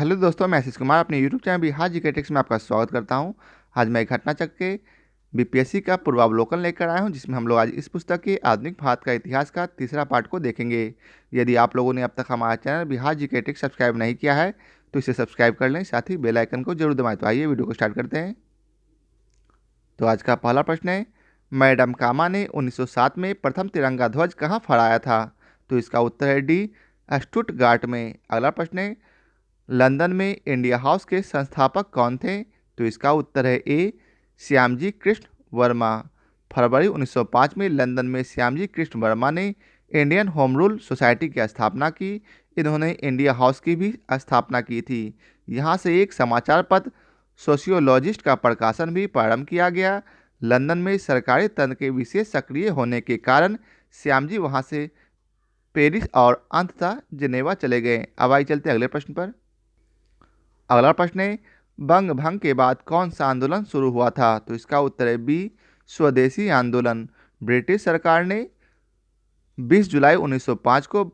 Hello दोस्तों, मैं आशीष कुमार अपने YouTube channel Bihar GK tips में आपका स्वागत करता हूं। आज मैं एक घटना चक्र के बीपीएससी का पूर्वावलोकन लेकर आया हूं, जिसमें हम लोग आज इस पुस्तक के आधुनिक भारत का इतिहास का तीसरा पार्ट को देखेंगे। यदि आप लोगों ने अब तक हमारा channel Bihar GK tips subscribe नहीं किया है तो इसे सब्सक्राइब कर लें, साथ ही बेल आइकन को जरूर दबाएं। तो आइए वीडियो को स्टार्ट करते हैं। तो आज का पहला प्रश्न है, मैडम कामा ने 1907 में प्रथम तिरंगा ध्वज कहाँ फहराया था? तो इसका उत्तर है डी, स्टुटगार्ट में। अगला प्रश्न है, लंदन में इंडिया हाउस के संस्थापक कौन थे? तो इसका उत्तर है ए, श्यामजी कृष्ण वर्मा। फरवरी 1905 में लंदन में श्यामजी कृष्ण वर्मा ने इंडियन होम रूल सोसाइटी की स्थापना की। इन्होंने इंडिया हाउस की भी स्थापना की थी। यहाँ से एक समाचार पत्र सोशियोलॉजिस्ट का प्रकाशन भी प्रारंभ किया गया। लंदन में सरकारी तंत्र के विशेष सक्रिय होने के कारण श्यामजी वहाँ से पेरिस और अंततः जिनेवा चले गए। अब आइए चलते अगले प्रश्न पर। अगला प्रश्न है, बंग भंग के बाद कौन सा आंदोलन शुरू हुआ था? तो इसका उत्तर है बी, स्वदेशी आंदोलन। ब्रिटिश सरकार ने 20 जुलाई 1905 को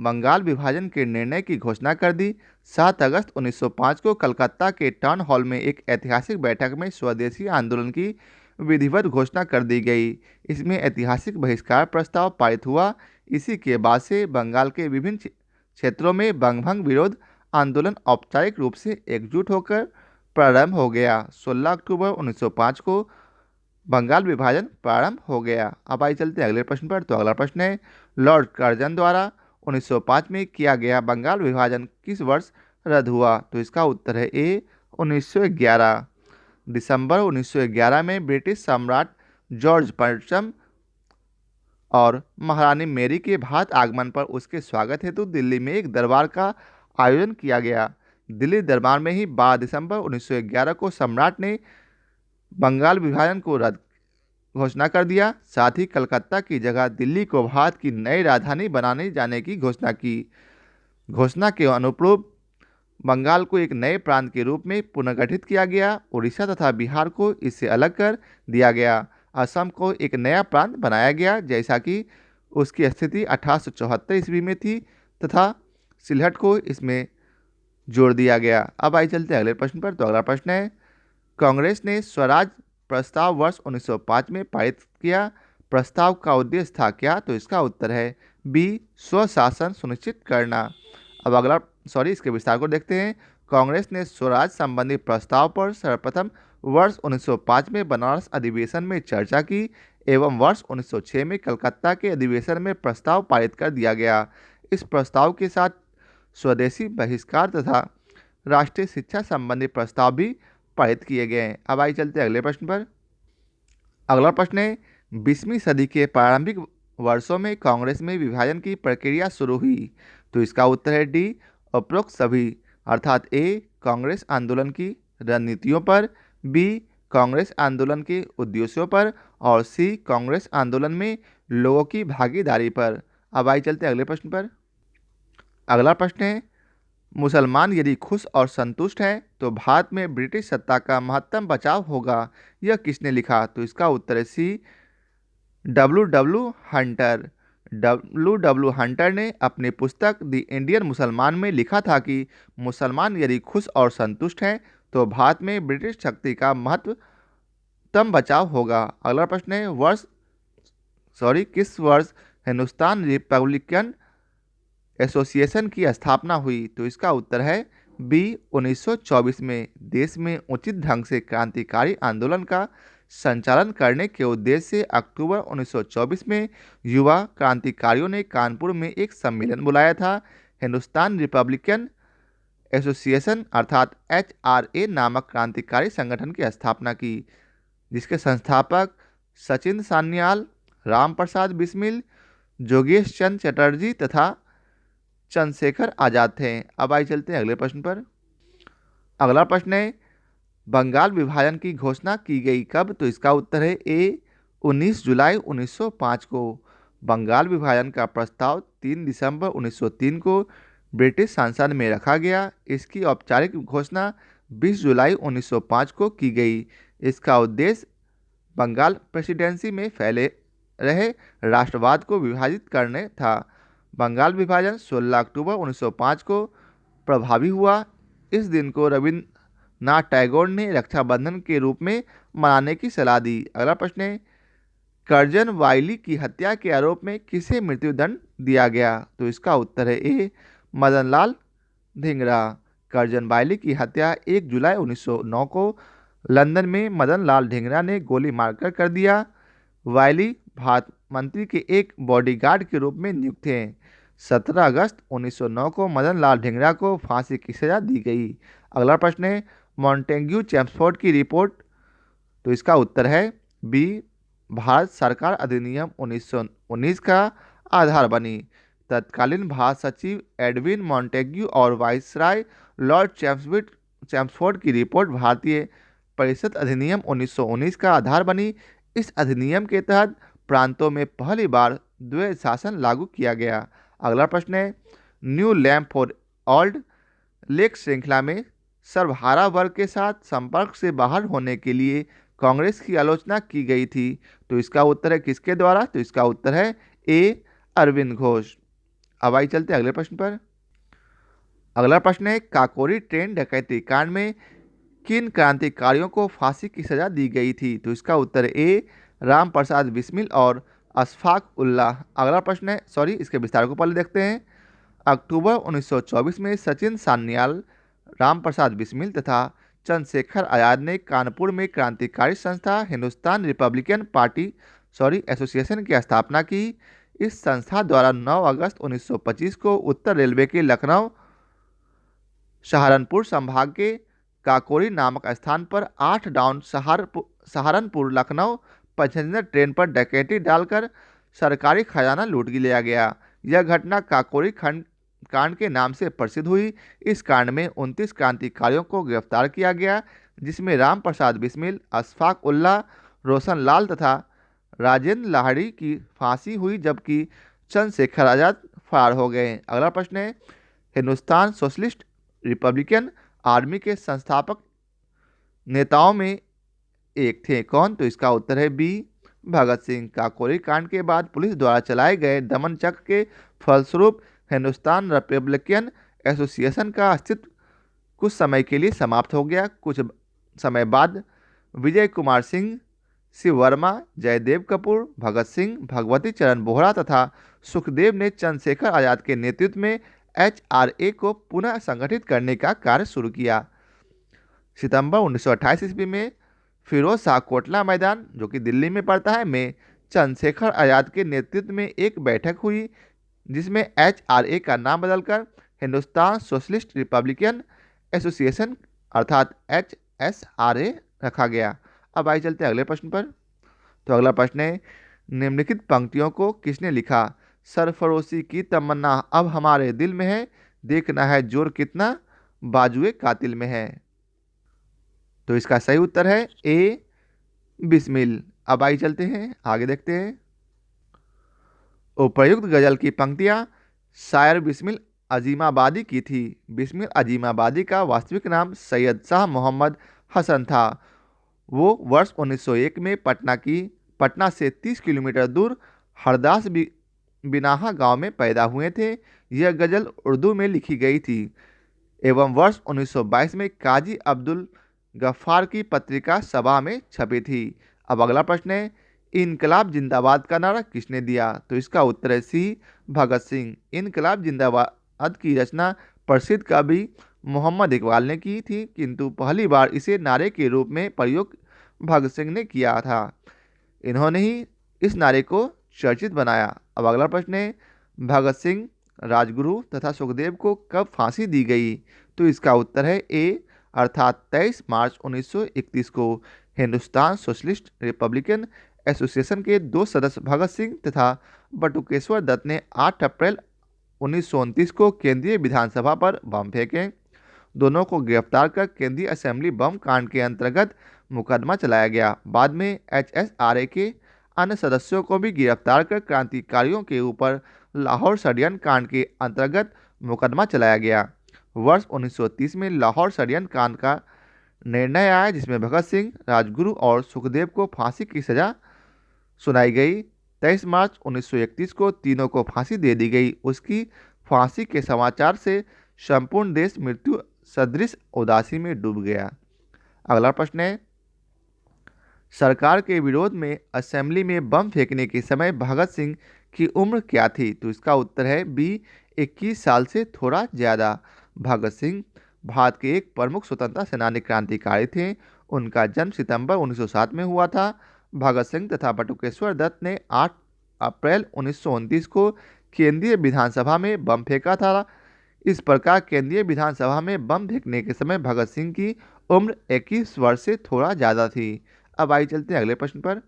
बंगाल विभाजन के निर्णय की घोषणा कर दी। 7 अगस्त 1905 को कलकत्ता के टाउन हॉल में एक ऐतिहासिक बैठक में स्वदेशी आंदोलन की विधिवत घोषणा कर दी गई। इसमें ऐतिहासिक बहिष्कार प्रस्ताव पारित हुआ। इसी के बाद से बंगाल के विभिन्न क्षेत्रों में बंग भंग विरोध आंदोलन औपचारिक रूप से एकजुट होकर प्रारंभ हो गया। 16 अक्टूबर 1905 को बंगाल विभाजन प्रारंभ हो गया। अब आइए चलते हैं अगले प्रश्न पर। तो अगला प्रश्न है, लॉर्ड कर्जन द्वारा 1905 में किया गया बंगाल विभाजन किस वर्ष रद्द हुआ? तो इसका उत्तर है ए, 1911। दिसंबर 1911 में ब्रिटिश सम्राट जॉर्ज पंचम और महारानी मैरी के भारत आगमन पर उसके स्वागत हेतु दिल्ली में एक दरबार का आयोजन किया गया। दिल्ली दरबार में ही 12 दिसंबर 1911 को सम्राट ने बंगाल विभाजन को रद्द घोषणा कर दिया। साथ ही कलकत्ता की जगह दिल्ली को भारत की नई राजधानी बनाने जाने की घोषणा की। घोषणा के अनुरूप बंगाल को एक नए प्रांत के रूप में पुनर्गठित किया गया। उड़ीसा तथा बिहार को इससे अलग कर दिया गया। असम को एक नया प्रांत बनाया गया, जैसा कि उसकी स्थिति 1874 ईस्वी में थी, तथा सिलहट को इसमें जोड़ दिया गया। अब आइए चलते हैं अगले प्रश्न पर। तो अगला प्रश्न है, कांग्रेस ने स्वराज प्रस्ताव वर्ष 1905 में पारित किया। प्रस्ताव का उद्देश्य था क्या? तो इसका उत्तर है बी, स्वशासन सुनिश्चित करना। अब इसके विस्तार को देखते हैं। कांग्रेस ने स्वराज संबंधी प्रस्ताव पर सर्वप्रथम वर्ष 1905 में बनारस अधिवेशन में चर्चा की एवं वर्ष 1906 में कलकत्ता के अधिवेशन में प्रस्ताव पारित कर दिया गया। इस प्रस्ताव के साथ स्वदेशी बहिष्कार तथा राष्ट्रीय शिक्षा संबंधी प्रस्ताव भी पारित किए गए हैं। अब आइए चलते हैं अगले प्रश्न पर। अगला प्रश्न है, 20वीं सदी के प्रारंभिक वर्षों में कांग्रेस में विभाजन की प्रक्रिया शुरू हुई। तो इसका उत्तर है डी, उपरोक्त सभी, अर्थात ए, कांग्रेस आंदोलन की रणनीतियों पर, बी, कांग्रेस आंदोलन के उद्देश्यों पर, और सी, कांग्रेस आंदोलन में लोगों की भागीदारी पर। अब आइए चलते हैं अगले प्रश्न पर। अगला प्रश्न है, मुसलमान यदि खुश और संतुष्ट हैं तो भारत में ब्रिटिश सत्ता का महत्तम बचाव होगा। यह किसने लिखा? तो इसका उत्तर है C, W W Hunter. W W Hunter ने अपनी पुस्तक द इंडियन मुसलमान में लिखा था कि मुसलमान यदि खुश और संतुष्ट हैं तो भारत में ब्रिटिश शक्ति का महत्तम बचाव होगा। अगला प्रश्न है, किस वर्ष हिंदुस्तान रिपब्लिकन एसोसिएशन की स्थापना हुई? तो इसका उत्तर है बी, 1924 में। देश में उचित ढंग से क्रांतिकारी आंदोलन का संचालन करने के उद्देश्य से अक्टूबर 1924 में युवा क्रांतिकारियों ने कानपुर में एक सम्मेलन बुलाया था। हिंदुस्तान रिपब्लिकन एसोसिएशन अर्थात HRA नामक क्रांतिकारी संगठन की स्थापना की, जिसके संस्थापक सचिन सान्याल, राम प्रसाद बिस्मिल, जोगेश चंद्र चटर्जी तथा चंद्रशेखर आजाद थे। अब आइए चलते हैं अगले प्रश्न पर। अगला प्रश्न है, बंगाल विभाजन की घोषणा की गई कब? तो इसका उत्तर है ए, 19 जुलाई 1905 को। बंगाल विभाजन का प्रस्ताव 3 दिसंबर 1903 को ब्रिटिश संसद में रखा गया। इसकी औपचारिक घोषणा 20 जुलाई 1905 को की गई। इसका उद्देश्य बंगाल प्रेसिडेंसी में फैले रहे राष्ट्रवाद को विभाजित करने था। बंगाल विभाजन 16 अक्टूबर 1905 को प्रभावी हुआ। इस दिन को रविन्द्रनाथ टैगोर ने रक्षाबंधन के रूप में मनाने की सलाह दी। अगला प्रश्न है, कर्जन वाइली की हत्या के आरोप में किसे मृत्युदंड दिया गया? तो इसका उत्तर है ए, मदनलाल धिंगरा। कर्जन वाइली की हत्या 1 जुलाई 1909 को लंदन में मदनलाल धिंगरा ने गोली मारकर कर दिया। वाइली भारत मंत्री के एक बॉडीगार्ड के रूप में नियुक्त थे। 17 अगस्त 1909 को मदनलाल धिंगरा को फांसी की सजा दी गई। अगला प्रश्न है, मॉन्टेग्यू चेम्सफोर्ड की रिपोर्ट। तो इसका उत्तर है बी, भारत सरकार अधिनियम 1919 का आधार बनी। तत्कालीन भारत सचिव एडविन मॉन्टेग्यू और वाइसराय लॉर्ड चेम्सफोर्ड की रिपोर्ट भारतीय परिषद अधिनियम 1919 का आधार बनी। इस अधिनियम के तहत प्रांतों में पहली बार द्वैध शासन लागू किया गया। अगला प्रश्न है, new lamp for old lake श्रृंखला में सर्वहारा वर्ग के साथ संपर्क से बाहर होने के लिए कांग्रेस की आलोचना की गई थी। तो इसका उत्तर है किसके द्वारा? तो इसका उत्तर है ए, अरविंद घोष। अब आइए चलते हैं अगले प्रश्न पर। अगला प्रश्न है, काकोरी ट्रेन डकैती कांड में किन क्रांतिकारियों को फांसी की सजा दी गई थी? तो इसका उत्तर है ए, राम प्रसाद बिस्मिल और अशफाक उल्लाह। अगला प्रश्न है, इसके विस्तार को पहले देखते हैं। अक्टूबर 1924 में सचिन सान्याल, राम प्रसाद बिस्मिल तथा चंद्रशेखर आजाद ने कानपुर में क्रांतिकारी संस्था हिंदुस्तान रिपब्लिकन पार्टी एसोसिएशन की स्थापना की। इस संस्था द्वारा 9 अगस्त 1925 को उत्तर रेलवे के लखनऊ सहारनपुर संभाग के काकोरी नामक स्थान पर 8 down Saharanpur Lucknow passenger train पर डकैती डालकर सरकारी खजाना लूट लिया गया। यह घटना काकोरी कांड के नाम से प्रसिद्ध हुई। इस कांड में 29 क्रांतिकारियों को गिरफ्तार किया गया, जिसमें राम प्रसाद बिस्मिल, अशफाक उल्लाह, रोशन लाल तथा राजेंद्र लाहिड़ी की फांसी हुई, जबकि चंद्रशेखर आजाद फरार हो गए। अगला प्रश्न है, हिंदुस्तान सोशलिस्ट रिपब्लिकन आर्मी के संस्थापक नेताओं में एक थे, कौन? तो इसका उत्तर है बी, भगत सिंह। काकोरी कांड के बाद पुलिस द्वारा चलाए गए दमन चक्र के फलस्वरूप हिंदुस्तान रिपब्लिकन एसोसिएशन का अस्तित्व कुछ समय के लिए समाप्त हो गया। कुछ समय बाद विजय कुमार सिंह, शिव वर्मा, जयदेव कपूर, भगत सिंह, भगवती चरण बोहरा तथा सुखदेव ने चंद्रशेखर आजाद के नेतृत्व में HRA को पुनः संगठित करने का कार्य शुरू किया। सितंबर 1928 ईस्वी में फिरोज शाह कोटला मैदान, जो कि दिल्ली में पड़ता है, में चंद्रशेखर आजाद के नेतृत्व में एक बैठक हुई, जिसमें HRA का नाम बदलकर हिंदुस्तान सोशलिस्ट रिपब्लिकन एसोसिएशन अर्थात HSRA रखा गया। अब आइए चलते हैं अगले प्रश्न पर। तो अगला प्रश्न है, निम्नलिखित पंक्तियों को किसने लिखा? सरफरोशी की तमन्ना अब हमारे दिल में है, देखना है जोर कितना बाजुए कातिल में है। तो इसका सही उत्तर है ए, बिस्मिल। अब आइए चलते हैं आगे देखते हैं। उपर्युक्त गजल की पंक्तियां शायर बिस्मिल अजीमाबादी की थी। बिस्मिल अजीमाबादी का वास्तविक नाम सैयद शाह मोहम्मद हसन था। वो वर्ष 1901 में पटना से 30 किलोमीटर दूर हरदास बिनाहा गांव में पैदा हुए थे। यह गजल उर्दू में लिखी गई थी एवं वर्ष 1922 में काजी अब्दुल गफ्फार की पत्रिका सभा में छपी थी। अब अगला प्रश्न है, इनकलाब जिंदाबाद का नारा किसने दिया? तो इसका उत्तर है सी, भगत सिंह। इनकलाब जिंदाबाद की रचना प्रसिद्ध कवि मोहम्मद इकबाल ने की थी, किंतु पहली बार इसे नारे के रूप में प्रयोग भगत सिंह ने किया था। इन्होंने ही इस नारे को चर्चित बनाया। अब अगला प्रश्न है, भगत सिंह, राजगुरु तथा सुखदेव को कब फांसी दी गई? तो इसका उत्तर है ए, अर्थात 23 मार्च 1931 को। हिंदुस्तान सोशलिस्ट रिपब्लिकन एसोसिएशन के 2 सदस्य भगत सिंह तथा बटुकेश्वर दत्त ने 8 अप्रैल 1929 को केंद्रीय विधानसभा पर बम फेंके। दोनों को गिरफ्तार कर केंद्रीय असेंबली बम कांड के अंतर्गत मुकदमा चलाया गया। बाद में HSRA के अन्य सदस्यों को भी गिरफ्तार कर क्रांतिकारियों के ऊपर लाहौर षड्यंत्र कांड के अंतर्गत मुकदमा चलाया गया। वर्ष 1930 में लाहौर षड्यंत्र कांड का निर्णय आया, जिसमें भगत सिंह, राजगुरु और सुखदेव को फांसी की सजा सुनाई गई। 23 मार्च 1931 को तीनों को फांसी दे दी गई। उसकी फांसी के समाचार से संपूर्ण देश मृत्यु सदृश उदासी में डूब गया। अगला प्रश्न है, सरकार के विरोध में असेंबली में बम फेंकने के समय भगत सिंह की उम्र क्या थी? तो इसका उत्तर है बी, 21 साल से थोड़ा ज़्यादा। भगत सिंह भारत के एक प्रमुख स्वतंत्रता सेनानी क्रांतिकारी थे। उनका जन्म सितंबर 1907 में हुआ था। भगत सिंह तथा बटुकेश्वर दत्त ने 8 अप्रैल 1929 को केंद्रीय विधानसभा में बम फेंका था। इस प्रकार केंद्रीय विधानसभा में बम फेंकने के समय भगत सिंह की उम्र 21 वर्ष से थोड़ा ज़्यादा थी। अब आइए चलते हैं अगले प्रश्न पर।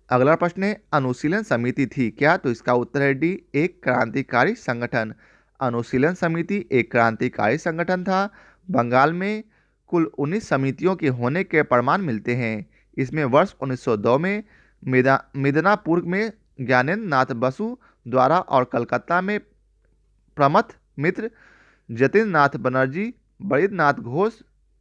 अगला प्रश्न है, अनुशीलन समिति थी क्या? तो इसका उत्तर है डी, एक क्रांतिकारी संगठन। अनुशीलन समिति एक क्रांतिकारी संगठन था। बंगाल में कुल 19 समितियों के होने के प्रमाण मिलते हैं। इसमें वर्ष 1902 में मिदनापुर में ज्ञानेंद्र नाथ बसु द्वारा और कलकत्ता में प्रमथ मित्र, जतिन नाथ बनर्जी, बरीद नाथ घोष,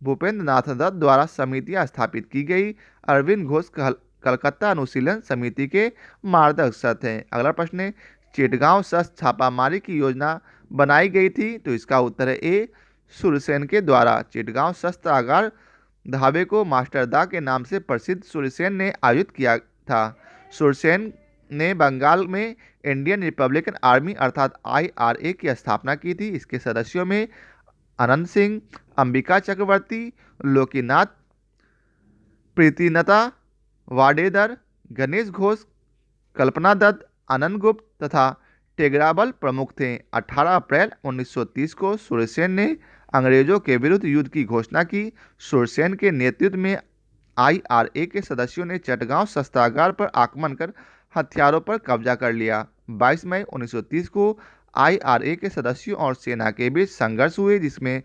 भूपेंद्र नाथ दत्त द्वारा समितियां स्थापित की गई। अरविंद घोष कलकत्ता अनुशीलन समिति के मार्गदर्शक थे। अगला प्रश्न है, चिटगांव शस्त्र छापामारी की योजना बनाई गई थी। तो इसका उत्तर है ए, सूर्यसेन के द्वारा। चिटगांव शस्त्रागार ढाबे को मास्टर दा के नाम से प्रसिद्ध सूर्यसेन ने आयोजित किया था। सूर्यसेन ने बंगाल में इंडियन रिपब्लिकन आर्मी अर्थात IRA की स्थापना की थी। इसके सदस्यों में अनंत सिंह, अंबिका चक्रवर्ती, लोकीनाथ, प्रीतिनता वाडेदर, गणेश घोष, कल्पना दत्त, आनंद गुप्त तथा टेगराबल प्रमुख थे। 18 अप्रैल 1930 को सूर्यसेन ने अंग्रेजों के विरुद्ध युद्ध की घोषणा की। सूर्यसेन के नेतृत्व में IRA के सदस्यों ने चटगांव शस्त्रागार पर आक्रमण कर हथियारों पर कब्जा कर लिया। 22 मई 1930 को IRA के सदस्यों और सेना के बीच संघर्ष हुए, जिसमें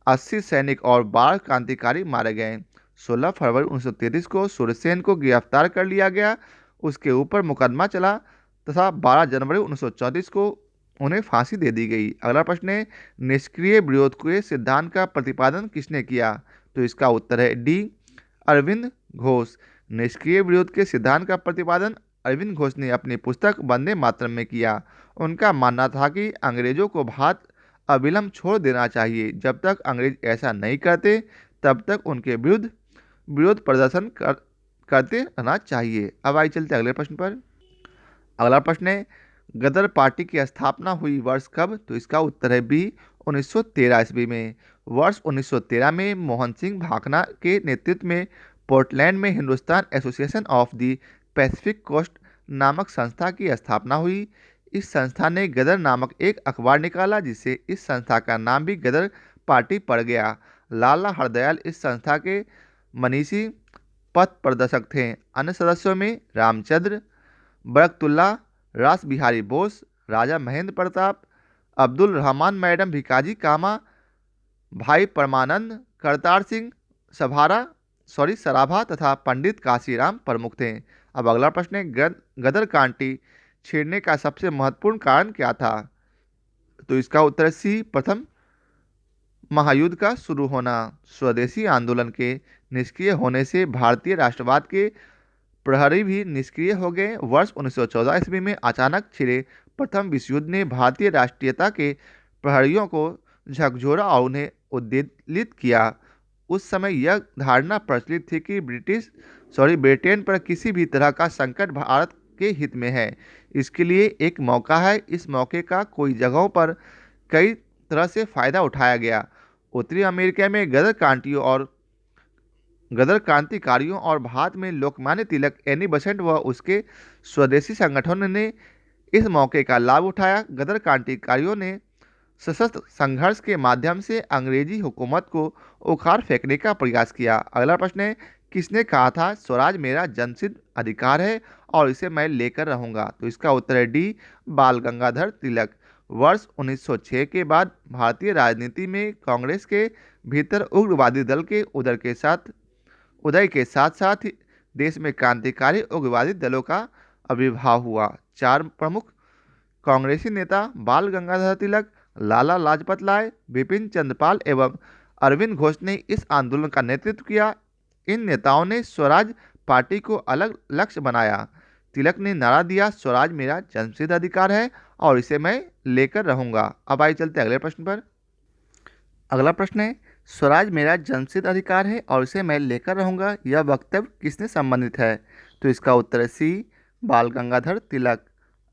80 सैनिक और 12 क्रांतिकारी मारे गए। 16 फरवरी 1933 को सूर्यसेन को गिरफ्तार कर लिया गया। उसके ऊपर मुकदमा चला तथा 12 जनवरी 1934 को उन्हें फांसी दे दी गई। अगला प्रश्न है, निष्क्रिय विरोध के सिद्धांत का प्रतिपादन किसने किया? तो इसका उत्तर है डी, अरविंद घोष। निष्क्रिय विरोध के सिद्धांत का प्रतिपादन अरविंद घोष ने अपनी पुस्तक वंदे मातरम में किया। उनका मानना था कि अंग्रेजों को भारत अविलंब छोड़ देना चाहिए। जब तक अंग्रेज ऐसा नहीं करते तब तक उनके विरुद्ध विरोध प्रदर्शन करते रहना चाहिए। अब आइए चलते अगले प्रश्न पर। अगला प्रश्न है, गदर पार्टी की स्थापना हुई वर्ष कब? तो इसका उत्तर है बी, 1913 ईस्वी में। वर्ष 1913 में मोहन सिंह भाकना के नेतृत्व में पोर्टलैंड में Hindustan Association of the Pacific Coast नामक संस्था की स्थापना हुई। इस संस्था ने गदर नामक एक अखबार निकाला, जिससे इस संस्था का नाम भी गदर पार्टी पड़ गया। लाला हरदयाल इस संस्था के मनीषी पथ प्रदर्शक थे। अन्य सदस्यों में रामचंद्र, बरकतुल्ला, रास बिहारी बोस, राजा महेंद्र प्रताप, अब्दुल रहमान, मैडम भिकाजी कामा, भाई परमानंद, करतार सिंह सराभा तथा पंडित काशीराम प्रमुख थे। अब अगला प्रश्न है, गदर कांटी छेड़ने का सबसे महत्वपूर्ण कारण क्या था? तो इसका उत्तर सी, प्रथम महायुद्ध का शुरू होना। स्वदेशी आंदोलन के निष्क्रिय होने से भारतीय राष्ट्रवाद के प्रहरी भी निष्क्रिय हो गए। वर्ष 1914 ईस्वी में अचानक छिड़े प्रथम विश्व युद्ध ने भारतीय राष्ट्रीयता के प्रहरियों को झकझोरा और उन्हें उद्वेलित किया। उस समय यह धारणा प्रचलित थी कि ब्रिटेन पर किसी भी तरह का संकट भारत के हित में है। इसके लिए एक मौका है। इस मौके का कई जगहों पर कई तरह से फायदा उठाया गया। उत्तरी अमेरिका में गदर क्रांतिकारियों और भारत में लोकमान्य तिलक, एनी बेसेंट व उसके स्वदेशी संगठनों ने इस मौके का लाभ उठाया। गदर क्रांतिकारियों ने सशस्त्र संघर्ष के माध्यम से अंग्रेजी हुकूमत को उखाड़ फेंकने का प्रयास किया। अगला प्रश्न है, किसने कहा था स्वराज मेरा जन्मसिद्ध अधिकार है और इसे मैं लेकर रहूंगा? तो इसका उत्तर है डी, बाल गंगाधर तिलक। वर्ष 1906 के बाद भारतीय राजनीति में कांग्रेस के भीतर उग्रवादी दल के उदय के साथ साथ देश में क्रांतिकारी उग्रवादी दलों का आविर्भाव हुआ। 4 प्रमुख कांग्रेसी नेता बाल गंगाधर तिलक, लाला लाजपत राय, बिपिन चंद्रपाल एवं अरविंद घोष ने इस आंदोलन का नेतृत्व किया। इन नेताओं ने स्वराज पार्टी को अलग लक्ष्य बनाया। तिलक ने नारा दिया, स्वराज मेरा जन्मसिद्ध अधिकार है और इसे मैं लेकर रहूंगा। अब आइए चलते अगले प्रश्न पर। अगला प्रश्न है, स्वराज मेरा जन्मसिद्ध अधिकार है और इसे मैं लेकर रहूंगा, यह वक्तव्य किसने संबंधित है? तो इसका उत्तर है सी, बाल गंगाधर तिलक।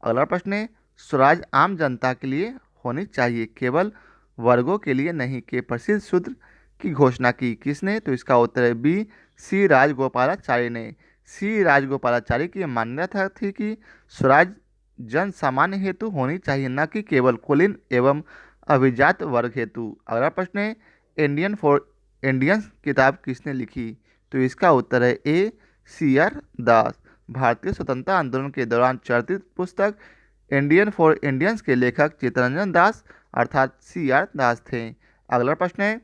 अगला प्रश्न है, स्वराज आम जनता के लिए होनी चाहिए, केवल वर्गों के लिए नहीं, के प्रसिद्ध सूत्र की घोषणा की किसने? तो इसका उत्तर है बी, सी राजगोपालाचारी ने। सी राजगोपालाचारी की मान्यता थी कि स्वराज जन सामान्य हेतु होनी चाहिए, न कि केवल कुलीन एवं अभिजात वर्ग हेतु। अगला प्रश्न है, इंडियन फॉर इंडियंस किताब किसने लिखी? तो इसका उत्तर है ए, सी आर दास। भारतीय स्वतंत्रता आंदोलन के दौरान चर्चित पुस्तक इंडियन फॉर इंडियंस के लेखक चित्तरंजन दास अर्थात सी आर दास थे। अगला प्रश्न है,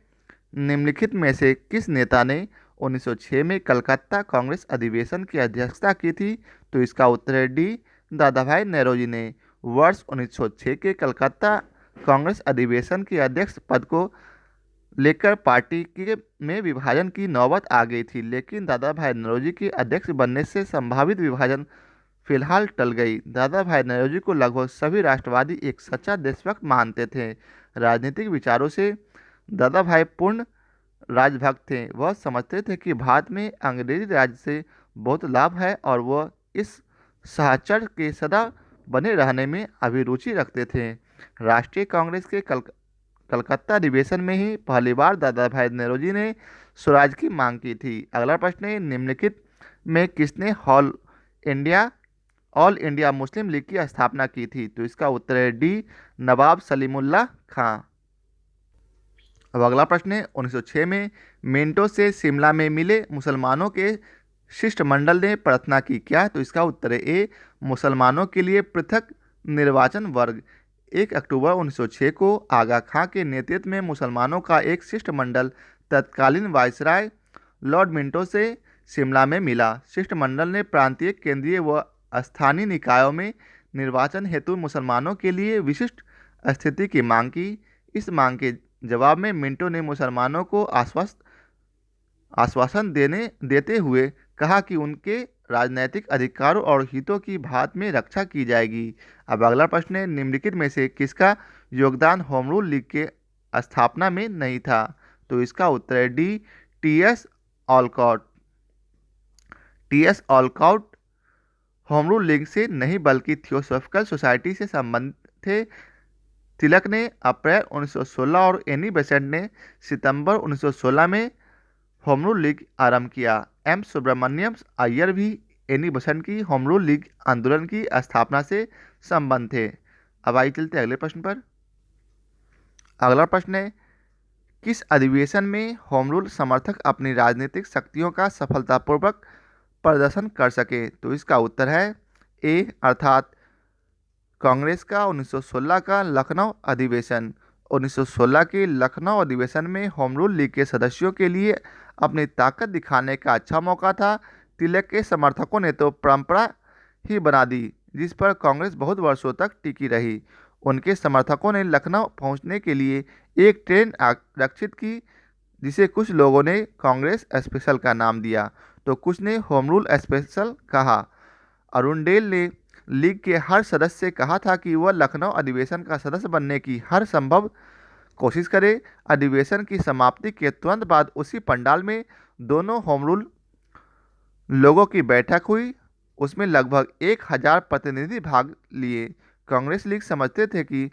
निम्नलिखित में से किस नेता ने 1906 में कलकत्ता कांग्रेस अधिवेशन की अध्यक्षता की थी? तो इसका उत्तर है डी, दादा भाई नौरोजी ने। वर्ष 1906 के कलकत्ता कांग्रेस अधिवेशन के अध्यक्ष पद को लेकर पार्टी के में विभाजन की नौबत आ गई थी, लेकिन दादा भाई नौरोजी के अध्यक्ष बनने से संभावित विभाजन फिलहाल टल गई। दादा भाई नौरोजी को लगभग सभी राष्ट्रवादी एक सच्चा देशभक्त मानते थे। राजनीतिक विचारों से दादा भाई पूर्ण राजभक्त थे। वह समझते थे कि भारत में अंग्रेजी राज से बहुत लाभ है और वह इस साहचर्य के सदा बने रहने में अभिरुचि रखते थे। राष्ट्रीय कांग्रेस के कलकत्ता अधिवेशन में ही पहली बार दादा भाई नौरोजी ने स्वराज की मांग की थी। अगला प्रश्न है, निम्नलिखित में किसने ऑल इंडिया मुस्लिम लीग की स्थापना की थी? तो इसका उत्तर है डी, नवाब सलीमुल्लाह खां। अब अगला प्रश्न है, 1906 में मिंटो से शिमला में मिले मुसलमानों के शिष्टमंडल ने प्रार्थना की क्या? तो इसका उत्तर है ए, मुसलमानों के लिए पृथक निर्वाचन वर्ग। 1 अक्टूबर 1906 को आगा खां के नेतृत्व में मुसलमानों का एक शिष्टमंडल तत्कालीन वायसराय लॉर्ड मिंटो से शिमला में मिला। शिष्टमंडल ने प्रांतीय, केंद्रीय व स्थानीय निकायों में निर्वाचन हेतु मुसलमानों के लिए विशिष्ट स्थिति की मांग की। इस मांग के जवाब में मिंटो ने मुसलमानों को आश्वासन देते हुए कहा कि उनके राजनैतिक अधिकारों और हितों की भारत में रक्षा की जाएगी। अब अगला प्रश्न है, निम्नलिखित में से किसका योगदान होम रूल लीग के स्थापना में नहीं था? तो इसका उत्तर है D, T S Olcott. T S Olcott home rule league से नहीं बल्कि थियोसॉफिकल सोसाइटी से संबंधित थे। तिलक ने अप्रैल 1916 और एनी बेसेंट ने सितंबर 1916 में होम रूल लीग आरंभ किया। एम सुब्रमण्यम अय्यर भी एनी बेसेंट की होम रूल लीग आंदोलन की स्थापना से संबंध थे। अब आइए चलते अगले प्रश्न पर। अगला प्रश्न है, किस अधिवेशन में होम रूल समर्थक अपनी राजनीतिक शक्तियों का सफलतापूर्वक प्रदर्शन कर सके? तो इसका उत्तर है ए, अर्थात कांग्रेस का 1916 का लखनऊ अधिवेशन। 1916 के लखनऊ अधिवेशन में होम रूल लीग के सदस्यों के लिए अपनी ताकत दिखाने का अच्छा मौका था। तिलक के समर्थकों ने तो परंपरा ही बना दी जिस पर कांग्रेस बहुत वर्षों तक टिकी रही। उनके समर्थकों ने लखनऊ पहुंचने के लिए एक ट्रेन आरक्षित की जिसे कुछ लोगों ने कांग्रेस स्पेशल का नाम दिया तो कुछ ने होम रूल स्पेशल कहा। अरुणडेल ने लीग के हर सदस्य से कहा था कि वह लखनऊ अधिवेशन का सदस्य बनने की हर संभव कोशिश करे। अधिवेशन की समाप्ति के तुरंत बाद उसी पंडाल में दोनों होम रूल लोगों की बैठक हुई। उसमें लगभग 1000 प्रतिनिधि भाग लिए। कांग्रेस लीग समझते थे कि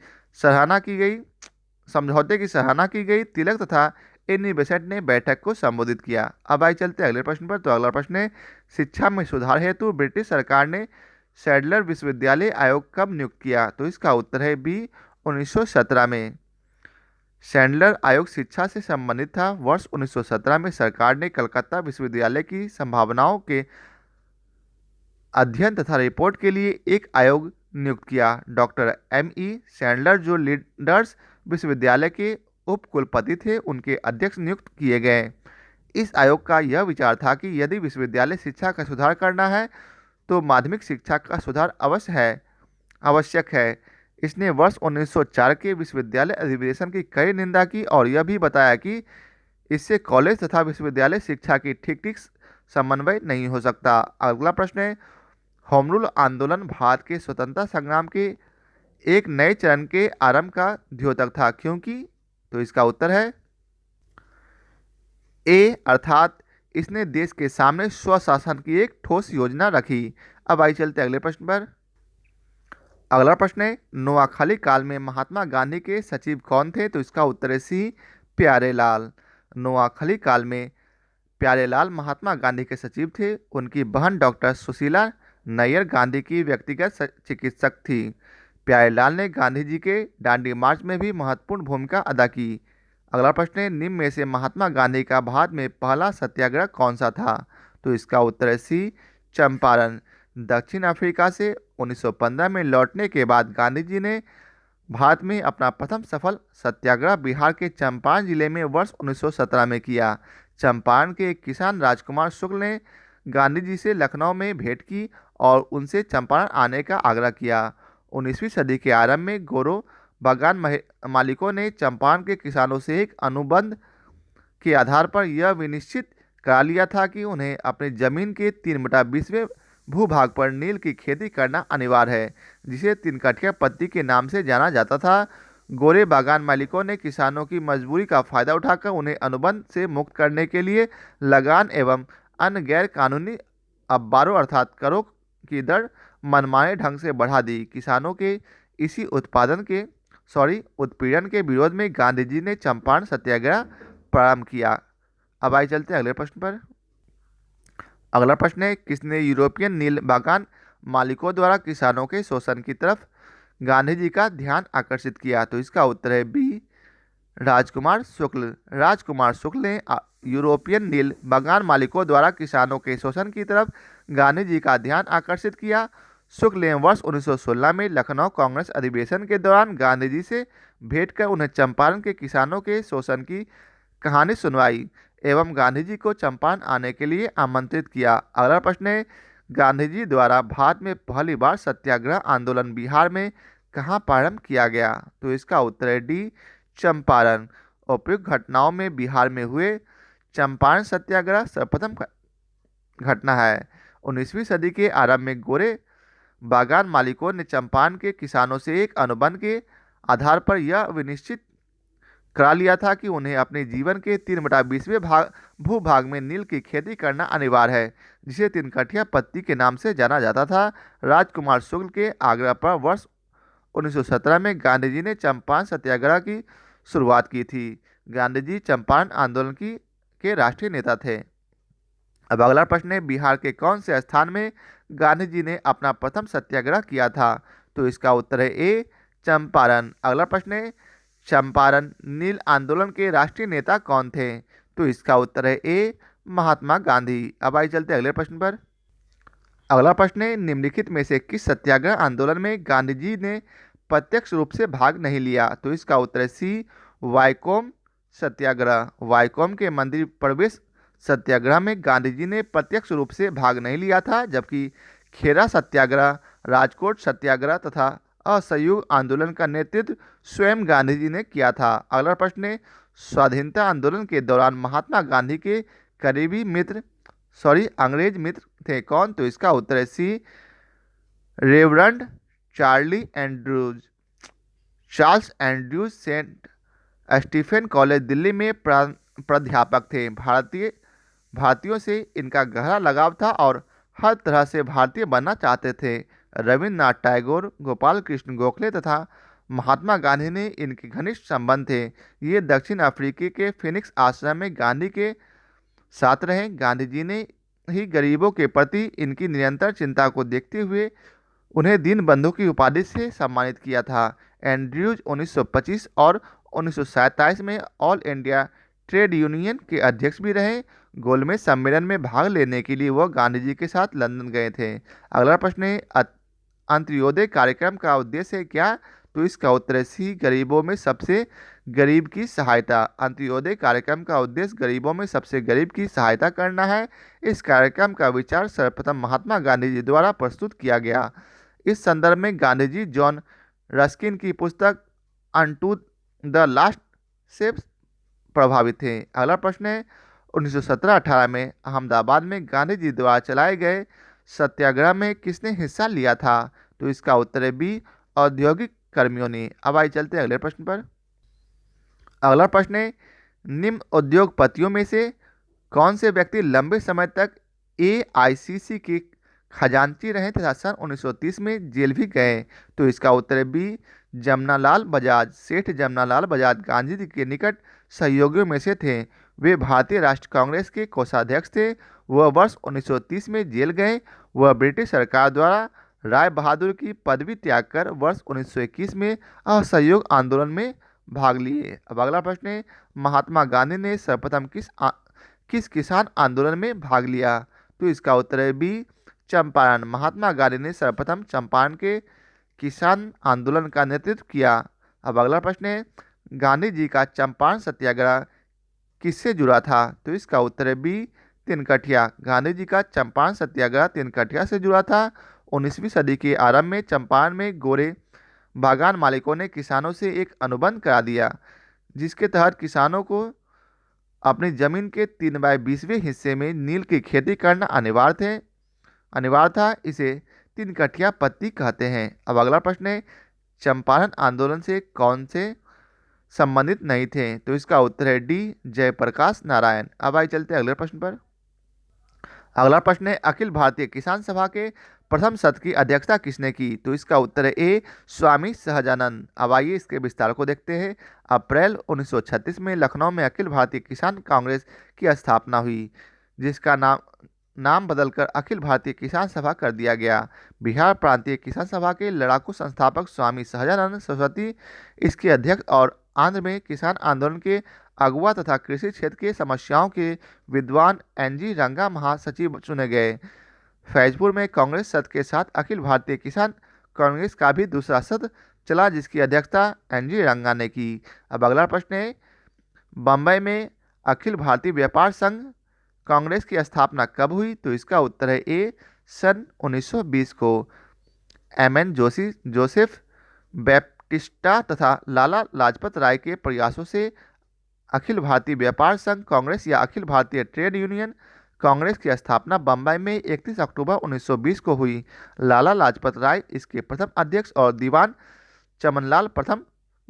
समझौते की सराहना की गई। तिलक तथा एनी बेसेंट ने बैठक को संबोधित किया। अब आइए चलते अगले प्रश्न पर। तो अगला प्रश्न है, शिक्षा में सुधार हेतु ब्रिटिश सरकार ने सैडलर विश्वविद्यालय आयोग कब नियुक्त किया? तो इसका उत्तर है बी, 1917 में। सैडलर आयोग शिक्षा से संबंधित था। वर्ष 1917 में सरकार ने कलकत्ता विश्वविद्यालय की संभावनाओं के अध्ययन तथा रिपोर्ट के लिए एक आयोग नियुक्त किया। Doctor M.E. सैडलर जो लीडर्स विश्वविद्यालय के उप कुलपति थे उनके अध्यक्ष नियुक्त किए गए। इस आयोग का यह विचार था कि यदि विश्वविद्यालय शिक्षा का सुधार करना है तो माध्यमिक शिक्षा का सुधार आवश्यक है। इसने वर्ष 1904 के विश्वविद्यालय अधिवेशन की कड़ी निंदा की और यह भी बताया कि इससे कॉलेज तथा विश्वविद्यालय शिक्षा की ठीक समन्वय नहीं हो सकता। अगला प्रश्न है, होम रूल आंदोलन भारत के स्वतंत्रता संग्राम के एक नए चरण के आरंभ का द्योतक था क्योंकि? तो इसका उत्तर है ए अर्थात इसने देश के सामने स्वशासन की एक ठोस योजना रखी। अब आइए चलते अगले प्रश्न पर। अगला प्रश्न है, नोआखली काल में महात्मा गांधी के सचिव कौन थे? तो इसका उत्तर है सी, प्यारेलाल। नोआखली काल में प्यारेलाल महात्मा गांधी के सचिव थे। उनकी बहन डॉक्टर सुशीला नैयर गांधी की व्यक्तिगत चिकित्सक थी। प्यारेलाल ने गांधी जी के दांडी मार्च में भी महत्वपूर्ण भूमिका अदा की। अगला प्रश्न है, निम्न में से महात्मा गांधी का भारत में पहला सत्याग्रह कौन सा था? तो इसका उत्तर है सी, चंपारण। दक्षिण अफ्रीका से 1915 में लौटने के बाद गांधी जी ने भारत में अपना प्रथम सफल सत्याग्रह बिहार के चंपारण जिले में वर्ष 1917 में किया। चंपारण के एक किसान राजकुमार शुक्ल ने गांधी जी से लखनऊ में भेंट की और उनसे चंपारण आने का आग्रह किया। 19वीं सदी के आरंभ में गोरो बागान मालिकों ने चंपारण के किसानों से एक अनुबंध के आधार पर यह विनिश्चित करा लिया था कि उन्हें अपनी जमीन के 3/20वें भूभाग पर नील की खेती करना अनिवार्य है, जिसे तिनकठिया पत्ती के नाम से जाना जाता था। गोरे बागान मालिकों ने किसानों की मजबूरी का फायदा उठाकर उन्हें अनुबंध से मुक्त करने के लिए लगान एवं अन्य गैर कानूनी अखबारों अर्थात करों की दर मनमाने ढंग से बढ़ा दी। किसानों के इसी उत्पीड़न के विरोध में गांधी जी ने चंपारण सत्याग्रह प्रारंभ किया। अब आइए चलते हैं अगले प्रश्न पर। अगला प्रश्न है, किसने यूरोपियन नील बागान मालिकों द्वारा किसानों के शोषण की तरफ गांधी जी का ध्यान आकर्षित किया? तो इसका उत्तर है बी, राजकुमार शुक्ल। राजकुमार शुक्ल ने यूरोपियन नील बागान मालिकों द्वारा किसानों के शोषण की तरफ गांधी जी का ध्यान आकर्षित किया। शुक्ल ने वर्ष 1916 में लखनऊ कांग्रेस अधिवेशन के दौरान गांधी जी से भेंट कर उन्हें चंपारण के किसानों के शोषण की कहानी सुनवाई एवं गांधी जी को चंपारण आने के लिए आमंत्रित किया। अगला प्रश्न है, गांधी जी द्वारा भारत में पहली बार सत्याग्रह आंदोलन बिहार में कहाँ प्रारंभ किया गया? तो इसका उत्तर है डी, चंपारण। उपयुक्त घटनाओं में बिहार में हुए चंपारण सत्याग्रह सर्वप्रथम घटना है। 19वीं सदी के आरंभ में गोरे बागान मालिकों ने चंपारण के किसानों से एक अनुबंध के आधार पर यह विनिश्चित करा लिया था कि उन्हें अपने जीवन के 3/20वें भूभाग में नील की खेती करना अनिवार्य है, जिसे तिनकठिया पत्ती के नाम से जाना जाता था। राजकुमार शुक्ल के आग्रह पर वर्ष 1917 में गांधी जी ने चंपारण सत्याग्रह की शुरुआत की थी। गांधी जी चंपारण आंदोलन के राष्ट्रीय नेता थे। अब अगला प्रश्न है, बिहार के कौन से स्थान में गांधी जी ने अपना प्रथम सत्याग्रह किया था? तो इसका उत्तर है ए, चंपारण। अगला प्रश्न है, चंपारण नील आंदोलन के राष्ट्रीय नेता कौन थे? तो इसका उत्तर है ए, महात्मा गांधी। अब आइए चलते अगले प्रश्न पर। अगला प्रश्न है, निम्नलिखित में से किस सत्याग्रह आंदोलन में गांधी जी ने प्रत्यक्ष रूप से भाग नहीं लिया? तो इसका उत्तर है सी, वाइकोम सत्याग्रह। वाइकोम के मंदिर प्रवेश सत्याग्रह में गांधी जी ने प्रत्यक्ष रूप से भाग नहीं लिया था, जबकि खेरा सत्याग्रह, राजकोट सत्याग्रह तथा असहयोग आंदोलन का नेतृत्व स्वयं गांधी जी ने किया था। अगला प्रश्न है, स्वाधीनता आंदोलन के दौरान महात्मा गांधी के करीबी अंग्रेज मित्र थे कौन? तो इसका उत्तर है C, reverend Charles Andrews saint Stephen college Delhi में प्राध्यापक थे। भारतीयों से इनका गहरा लगाव था और हर तरह से भारतीय बनना चाहते थे। रविन्द्रनाथ टैगोर, गोपाल कृष्ण गोखले तथा महात्मा गांधी ने इनके घनिष्ठ संबंध थे। ये दक्षिण अफ्रीका के फिनिक्स आश्रम में गांधी के साथ रहे। गांधी जी ने ही गरीबों के प्रति इनकी निरंतर चिंता को देखते हुए उन्हें दीनबंधु की उपाधि से सम्मानित किया था। एंड्रयूज 1925 और 1927 में ऑल इंडिया ट्रेड यूनियन के अध्यक्ष भी रहे। गोलमेज सम्मेलन में भाग लेने के लिए वह गांधी जी के साथ लंदन गए थे। अगला प्रश्न है, अंत्योदय कार्यक्रम का उद्देश्य क्या? तो इसका उत्तर है सी, गरीबों में सबसे गरीब की सहायता। अंत्योदय कार्यक्रम का उद्देश्य गरीबों में सबसे गरीब की सहायता करना है। इस कार्यक्रम का विचार सर्वप्रथम महात्मा गांधी जी द्वारा प्रस्तुत किया गया। इस संदर्भ में गांधी जी जॉन रस्किन की पुस्तक अनटू द लास्ट से प्रभावित थे। अगला प्रश्न है, 1917-18 में अहमदाबाद में गांधी जी द्वारा चलाए गए सत्याग्रह में किसने हिस्सा लिया था? तो इसका उत्तर है बी, औद्योगिक कर्मियों ने। अब आइए चलते हैं अगले प्रश्न पर। अगला प्रश्न है, निम्न उद्योगपतियों में से कौन से व्यक्ति लंबे समय तक एआईसीसी के खजांची रहे तथा सन 1930 में जेल भी गए? तो इसका उत्तर है बी, जमनालाल बजाज। सेठ जमनालाल बजाज गांधी जी के निकट सहयोगियों में से थे। वे भारतीय राष्ट्र कांग्रेस के कोषाध्यक्ष थे। वह वर्ष 1930 में जेल गए। वह ब्रिटिश सरकार द्वारा राय बहादुर की पदवी त्याग कर वर्ष 1921 में असहयोग आंदोलन में भाग लिए। अब अगला प्रश्न है, महात्मा गांधी ने सर्वप्रथम किस किसान आंदोलन में भाग लिया? तो इसका उत्तर है बी, चंपारण। महात्मा गांधी ने सर्वप्रथम चंपारण के किसान आंदोलन का नेतृत्व किया। अब अगला प्रश्न है, गांधी जी का चंपारण सत्याग्रह किससे जुड़ा था? तो इसका उत्तर है बी, तिनकठिया। गांधी जी का चंपारण सत्याग्रह तिनकठिया से जुड़ा था। 19वीं सदी के आरंभ में चंपारण में गोरे बागान मालिकों ने किसानों से एक अनुबंध करा दिया, जिसके तहत किसानों को अपनी जमीन के 3/20वें हिस्से में नील की खेती करना अनिवार्य था। इसे तिनकठिया पत्ती कहते हैं। अब अगला प्रश्न है, चंपारण आंदोलन से कौन से संबंधित नहीं थे? तो इसका उत्तर है डी, जयप्रकाश नारायण। अब आइए चलते हैं अगले प्रश्न पर। अगला प्रश्न है, अखिल भारतीय किसान सभा के प्रथम सत्र की अध्यक्षता किसने की? तो इसका उत्तर है ए, स्वामी सहजानंद। अब आइए इसके विस्तार को देखते हैं। अप्रैल 1936 में लखनऊ में अखिल भारतीय किसान कांग्रेस की स्थापना हुई, जिसका नाम बदलकर अखिल भारतीय किसान सभा कर दिया गया। बिहार प्रांतीय किसान सभा के लड़ाकू संस्थापक स्वामी सहजानंद सरस्वती इसके अध्यक्ष और आंध्र में किसान आंदोलन के अगुवा तथा कृषि क्षेत्र की समस्याओं के विद्वान एनजी रंगा महासचिव चुने गए। फैजपुर में कांग्रेस सत्र के साथ अखिल भारतीय किसान कांग्रेस का भी दूसरा सत्र चला, जिसकी अध्यक्षता एनजी रंगा ने की। अब अगला प्रश्न है, बम्बई में अखिल भारतीय व्यापार संघ कांग्रेस की स्थापना कब हुई? तो इसका उत्तर है ए, सन 1920 को। एमएन जोसेफ बैप्टिस्टा तथा लाला लाजपत राय के प्रयासों से अखिल भारतीय व्यापार संघ कांग्रेस या अखिल भारतीय ट्रेड यूनियन कांग्रेस की स्थापना बम्बई में 31 अक्टूबर 1920 को हुई। लाला लाजपत राय इसके प्रथम अध्यक्ष और दीवान चमनलाल प्रथम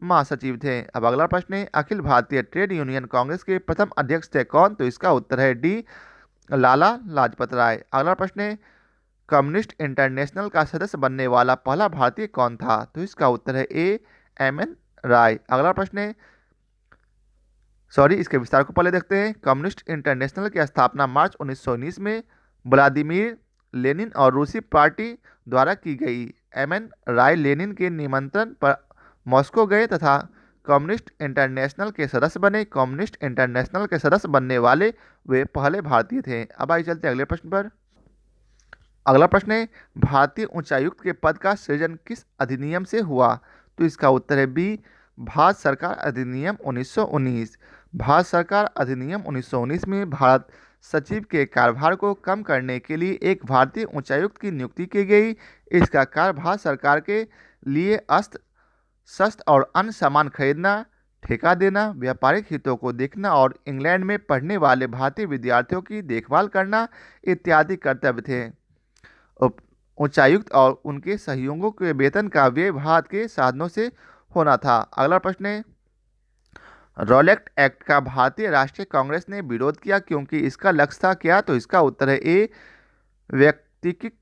महासचिव थे। अब अगला प्रश्न है, अखिल भारतीय ट्रेड यूनियन कांग्रेस के प्रथम अध्यक्ष थे कौन? तो इसका उत्तर है डी, लाला लाजपत राय। अगला प्रश्न है, कम्युनिस्ट इंटरनेशनल का सदस्य बनने वाला पहला भारतीय कौन था? तो इसका उत्तर है ए, एमएन राय। अगला प्रश्न है, इसके विस्तार को पहले देखते हैं। कम्युनिस्ट इंटरनेशनल की स्थापना मार्च 1919 में व्लादिमीर लेनिन और रूसी पार्टी द्वारा की गई। एमएन राय लेनिन के निमंत्रण पर मॉस्को गए तथा कम्युनिस्ट इंटरनेशनल के सदस्य बने। कम्युनिस्ट इंटरनेशनल के सदस्य बनने वाले वे पहले भारतीय थे। अब आइए चलते हैं अगले प्रश्न पर। अगला प्रश्न है, भारतीय उच्चायुक्त के पद का सृजन किस अधिनियम से हुआ? तो इसका उत्तर है बी, भारत सरकार अधिनियम 1919। भारत सरकार अधिनियम 1919 में भारत सचिव के कार्यभार को कम करने के लिए एक भारतीय उच्चायुक्त की नियुक्ति की गई। इसका कार्य भारत सरकार के लिए अस्त्र शस्त्र और अन्य सामान खरीदना, ठेका देना, व्यापारिक हितों को देखना और इंग्लैंड में पढ़ने वाले भारतीय विद्यार्थियों की देखभाल करना इत्यादि कर्तव्य थे। उच्चायुक्त और उनके सहयोगियों के वेतन का व्यय भारत के साधनों से होना था। अगला प्रश्न है, रॉलेट एक्ट का भारतीय राष्ट्रीय कांग्रेस ने विरोध किया क्योंकि इसका लक्ष्य था क्या? तो इसका उत्तर है ए, व्यक्तिगत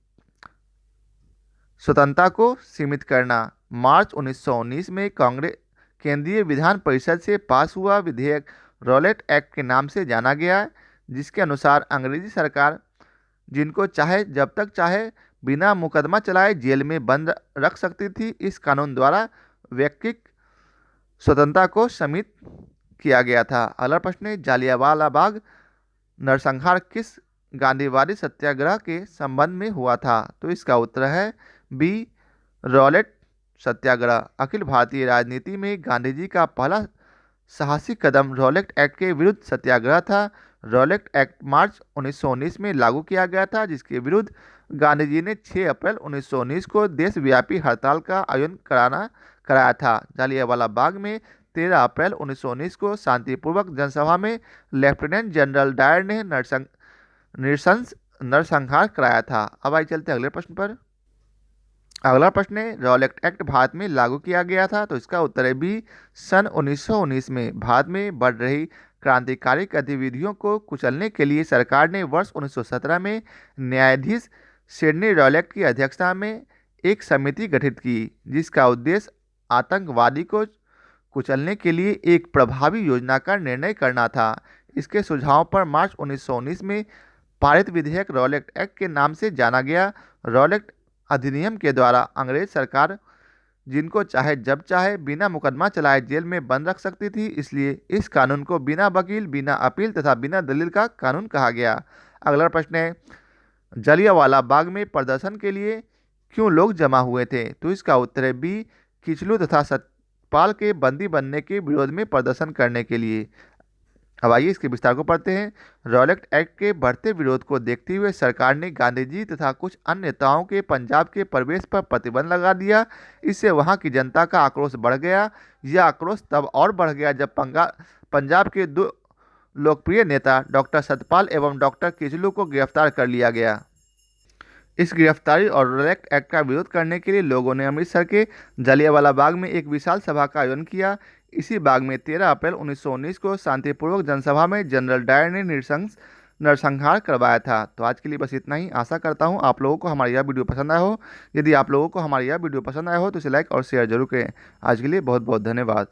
स्वतंत्रता को सीमित करना। मार्च 1919 में कांग्रेस केंद्रीय विधान परिषद से पास हुआ विधेयक रॉलेट एक्ट के नाम से जाना गया, जिसके अनुसार अंग्रेजी सरकार जिनको चाहे जब तक चाहे बिना मुकदमा चलाए जेल में बंद रख सकती थी। इस कानून द्वारा व्यक्तिगत स्वतंत्रता को सीमित किया गया था। अगला प्रश्न है, जालियांवाला बाग नरसंहार किस गांधीवादी सत्याग्रह के संबंध में हुआ था? तो इसका उत्तर है बी, रॉलेट सत्याग्रह। अखिल भारतीय राजनीति में गांधी जी का पहला साहसिक कदम रॉलेट एक्ट के विरुद्ध सत्याग्रह था। रॉलेट एक्ट मार्च 1919 में लागू किया गया था, जिसके विरुद्ध गांधी जी ने 6 अप्रैल 1919 को देशव्यापी हड़ताल का आयोजन कराया था। जालियांवाला बाग में 13 अप्रैल 1919 को शांतिपूर्वक जनसभा में लेफ्टिनेंट जनरल डायर ने नरसंहार कराया था। अब आइए चलते अगले प्रश्न पर। अगला प्रश्न है, रॉलेट एक्ट भारत में लागू किया गया था? तो इसका उत्तर है बी, सन 1919 में। भारत में बढ़ रही क्रांतिकारी गतिविधियों को कुचलने के लिए सरकार ने वर्ष 1917 में न्यायाधीश सिडनी रॉलेट की अध्यक्षता में एक समिति गठित की, जिसका उद्देश्य आतंकवादी को कुचलने के लिए एक प्रभावी योजना का निर्णय करना था। इसके सुझाव पर मार्च 1919 में पारित विधेयक रॉलेट एक्ट के नाम से जाना गया। रॉलेट अधिनियम के द्वारा अंग्रेज सरकार जिनको चाहे जब चाहे बिना मुकदमा चलाए जेल में बंद रख सकती थी, इसलिए इस कानून को बिना वकील, बिना अपील तथा बिना दलील का कानून कहा गया। अगला प्रश्न है, जलियांवाला बाग में प्रदर्शन के लिए क्यों लोग जमा हुए थे? तो इसका उत्तर है बी, किचलू तथा सतपाल के बंदी बनने के विरोध में प्रदर्शन करने के लिए। अब आइए इसके विस्तार को पढ़ते हैं। रॉलेट एक्ट के बढ़ते विरोध को देखते हुए सरकार ने गांधी जी तथा कुछ अन्य नेताओं के पंजाब के प्रवेश पर प्रतिबंध लगा दिया। इससे वहां की जनता का आक्रोश बढ़ गया। यह आक्रोश तब और बढ़ गया जब पंजाब के दो लोकप्रिय नेता डॉक्टर सतपाल एवं डॉक्टर किचलू को गिरफ्तार कर लिया गया। इस गिरफ्तारी और रॉलेट एक्ट का विरोध करने के लिए लोगों ने अमृतसर के जलियांवाला बाग में एक विशाल सभा का आयोजन किया। इसी बाग में 13 अप्रैल 1919 को शांतिपूर्वक जनसभा में जनरल डायर ने नरसंहार करवाया था। तो आज के लिए बस इतना ही। आशा करता हूँ आप लोगों को हमारी यह वीडियो पसंद आया हो। यदि आप लोगों को हमारी यह वीडियो पसंद आया हो तो इसे लाइक और शेयर जरूर करें। आज के लिए बहुत बहुत धन्यवाद।